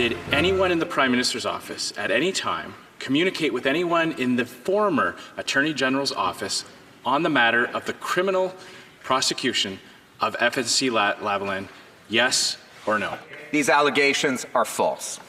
did anyone in the Prime Minister's office at any time communicate with anyone in the former Attorney General's office on the matter of the criminal prosecution of SNC-Lavalin, yes or no? These allegations are false.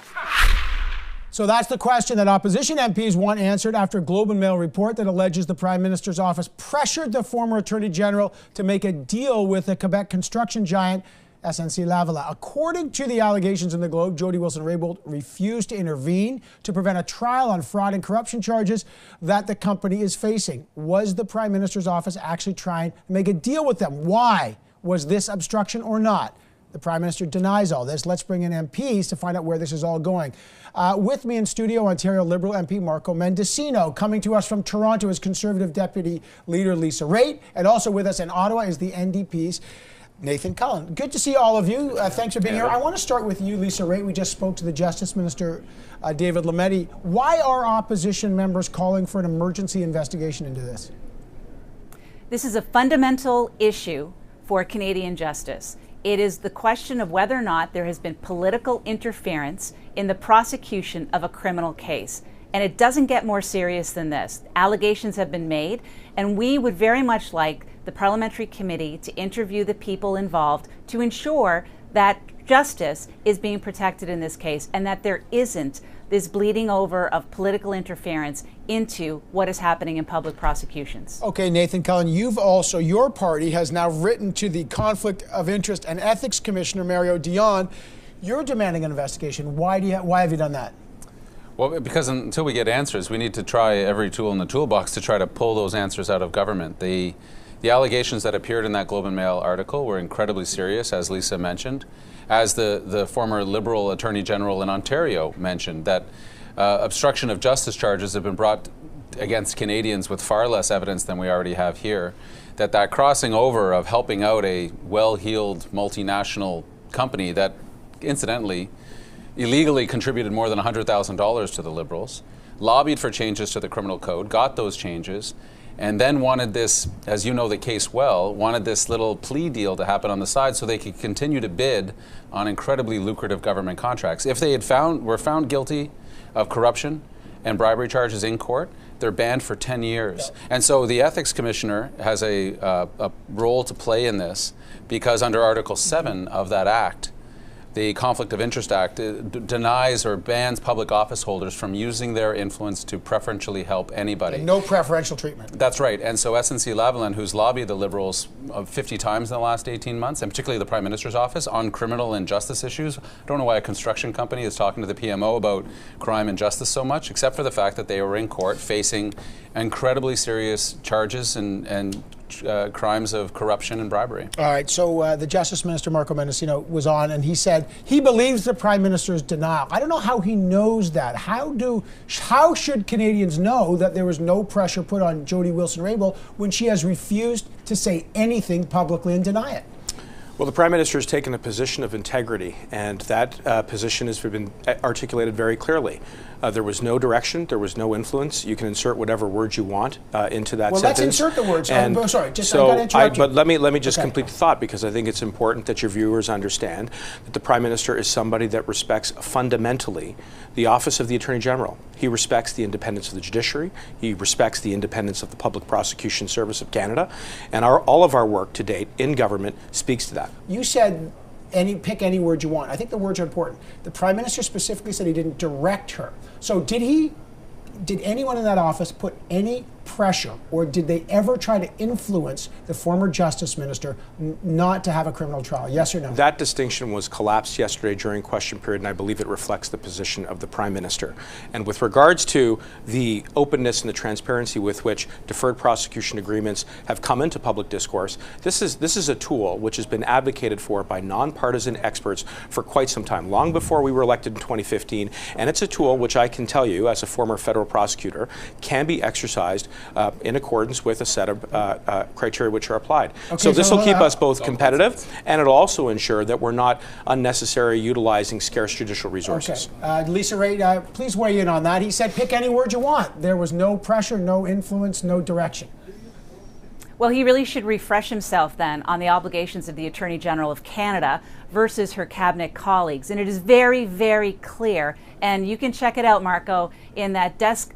So that's the question that opposition MPs want answered after a Globe and Mail report that alleges the Prime Minister's office pressured the former Attorney General to make a deal with the Quebec construction giant SNC-Lavalin. According to the allegations in the Globe, Jody Wilson-Raybould refused to intervene to prevent a trial on fraud and corruption charges that the company is facing. Was the Prime Minister's office actually trying to make a deal with them? Why? Was this obstruction or not? The Prime Minister denies all this. Let's bring in MPs to find out where this is all going. With me in studio, Ontario Liberal MP Marco Mendicino. Coming to us from Toronto is Conservative Deputy Leader Lisa Raitt. And also with us in Ottawa is the NDP's Nathan Cullen. Good to see all of you. Thanks for being here. I want to start with you, Lisa Raitt. We just spoke to the Justice Minister, David Lametti. Why are opposition members calling for an emergency investigation into this? This is a fundamental issue for Canadian justice. It is the question of whether or not there has been political interference in the prosecution of a criminal case. And it doesn't get more serious than this. Allegations have been made, and we would very much like the parliamentary committee to interview the people involved to ensure that justice is being protected in this case and that there isn't this bleeding over of political interference into what is happening in public prosecutions. Okay, Nathan Cullen, your party has now written to the Conflict of Interest and Ethics Commissioner, Mario Dion. You're demanding an investigation. Why have you done that? Well, because until we get answers, we need to try every tool in the toolbox to try to pull those answers out of government. The allegations that appeared in that Globe and Mail article were incredibly serious, as Lisa mentioned. As the former Liberal Attorney General in Ontario mentioned, that obstruction of justice charges have been brought against Canadians with far less evidence than we already have here, that crossing over of helping out a well-heeled multinational company that, incidentally, illegally contributed more than $100,000 to the Liberals, lobbied for changes to the criminal code, got those changes, and then wanted this, as you know the case well, wanted this little plea deal to happen on the side so they could continue to bid on incredibly lucrative government contracts. If they were found guilty of corruption and bribery charges in court, they're banned for 10 years. And so the Ethics Commissioner has a role to play in this, because under Article 7 of that Act, the Conflict of Interest Act denies or bans public office holders from using their influence to preferentially help anybody. And no preferential treatment. That's right. And so SNC-Lavalin, who's lobbied the Liberals 50 times in the last 18 months, and particularly the Prime Minister's office, on criminal and justice issues. I don't know why a construction company is talking to the PMO about crime and justice so much, except for the fact that they were in court facing incredibly serious charges and crimes of corruption and bribery. All right, so the Justice Minister, Marco Mendicino, was on, and he said he believes the Prime Minister's denial. I don't know how he knows that. How should Canadians know that there was no pressure put on Jody Wilson-Raybould when she has refused to say anything publicly and deny it? Well, the Prime Minister has taken a position of integrity, and that position has been articulated very clearly. There was no direction, there was no influence. You can insert whatever words you want into that sentence. Well, let's insert the words. Sorry, I've got to interrupt you. But let me just complete the thought, because I think it's important that your viewers understand that the Prime Minister is somebody that respects fundamentally the office of the Attorney General. He respects the independence of the judiciary. He respects the independence of the Public Prosecution Service of Canada. And all of our work to date in government speaks to that. You said pick any word you want. I think the words are important. The Prime Minister specifically said he didn't direct her. So did anyone in that office put any pressure, or did they ever try to influence the former Justice Minister not to have a criminal trial? Yes or no? That distinction was collapsed yesterday during question period, and I believe it reflects the position of the Prime Minister. And with regards to the openness and the transparency with which deferred prosecution agreements have come into public discourse, this is a tool which has been advocated for by nonpartisan experts for quite some time, long before we were elected in 2015, and it's a tool which I can tell you, as a former federal prosecutor, can be exercised in accordance with a set of criteria which are applied. Okay, so this will keep us both competitive, and it'll also ensure that we're not unnecessarily utilizing scarce judicial resources. Okay. Lisa Raitt, please weigh in on that. He said pick any word you want. There was no pressure, no influence, no direction. Well, he really should refresh himself then on the obligations of the Attorney General of Canada versus her cabinet colleagues. And it is very, very clear. And you can check it out, Marco, in that desk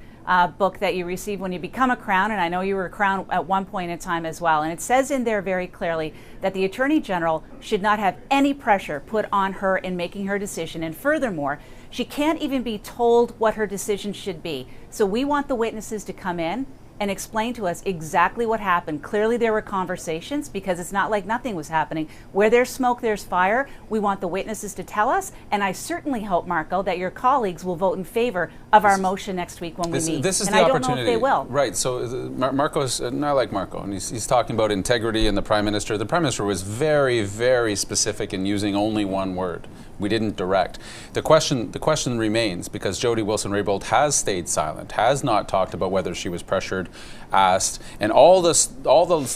book that you receive when you become a Crown. And I know you were a Crown at one point in time as well. And it says in there very clearly that the Attorney General should not have any pressure put on her in making her decision. And furthermore, she can't even be told what her decision should be. So we want the witnesses to come in and explain to us exactly what happened. Clearly there were conversations, because it's not like nothing was happening. Where there's smoke, there's fire. We want the witnesses to tell us, and I certainly hope, Marco, that your colleagues will vote in favor of our motion next week when we meet. This is and the I opportunity. don't know if they will. Right, so Marco's, and I like Marco, and he's talking about integrity and the Prime Minister. The Prime Minister was very, very specific in using only one word. We didn't direct. The question remains, because Jody Wilson-Raybould has stayed silent, has not talked about whether she was pressured, asked, and all those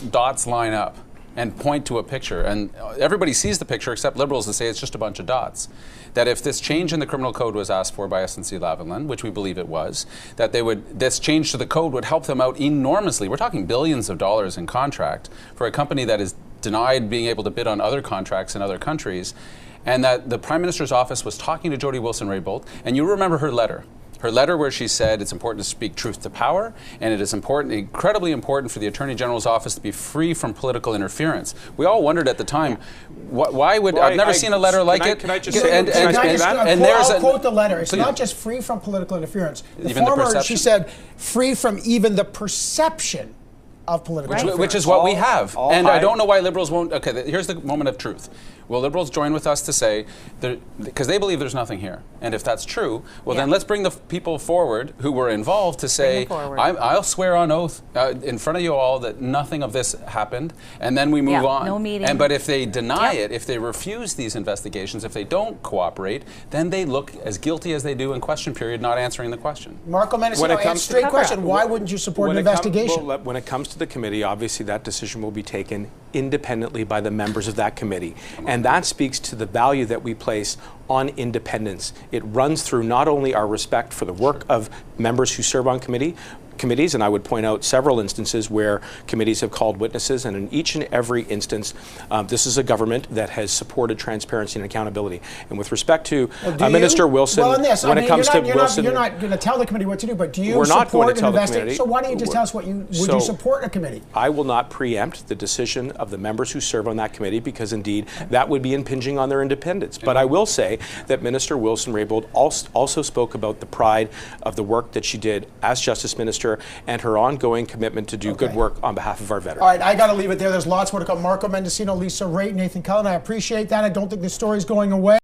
dots line up and point to a picture. And everybody sees the picture except Liberals that say it's just a bunch of dots. That if this change in the criminal code was asked for by SNC-Lavalin, which we believe it was, that this change to the code would help them out enormously. We're talking billions of dollars in contract for a company that is denied being able to bid on other contracts in other countries. And that the Prime Minister's office was talking to Jody Wilson-Raybould, and you remember her letter where she said it's important to speak truth to power, and it is incredibly important for the Attorney General's office to be free from political interference. We all wondered at the time, why would, I've never seen a letter like it. Can I just say, I'll quote the letter. It's not just free from political interference. The former, she said, free from even the perception of political interference. Which is what we have. And I don't know why Liberals won't. Okay, here's the moment of truth. Will Liberals join with us to say, because they believe there's nothing here, and if that's true, well then let's bring the people forward who were involved to say, I'll swear on oath in front of you all that nothing of this happened, and then we move on. No meeting. But if they deny it, if they refuse these investigations, if they don't cooperate, then they look as guilty as they do in question period, not answering the question. Marco Mendicino, straight question. Why wouldn't you support an investigation? When it comes to the committee, obviously that decision will be taken independently by the members of that committee. And that speaks to the value that we place on independence. It runs through not only our respect for the work of members who serve on committees, and I would point out several instances where committees have called witnesses, and in each and every instance, this is a government that has supported transparency and accountability. And with respect to Minister Wilson, when it comes to Wilson, you're not going to tell the committee what to do, but do you support an investigation? So why don't you just tell us what would you support a committee? I will not preempt the decision of the members who serve on that committee, because indeed that would be impinging on their independence. But I will say that Minister Wilson-Raybould also spoke about the pride of the work that she did as Justice Minister and her ongoing commitment to do good work on behalf of our veterans. All right, I got to leave it there. There's lots more to come. Marco Mendicino, Lisa Raitt, Nathan Cullen. I appreciate that. I don't think this story's going away.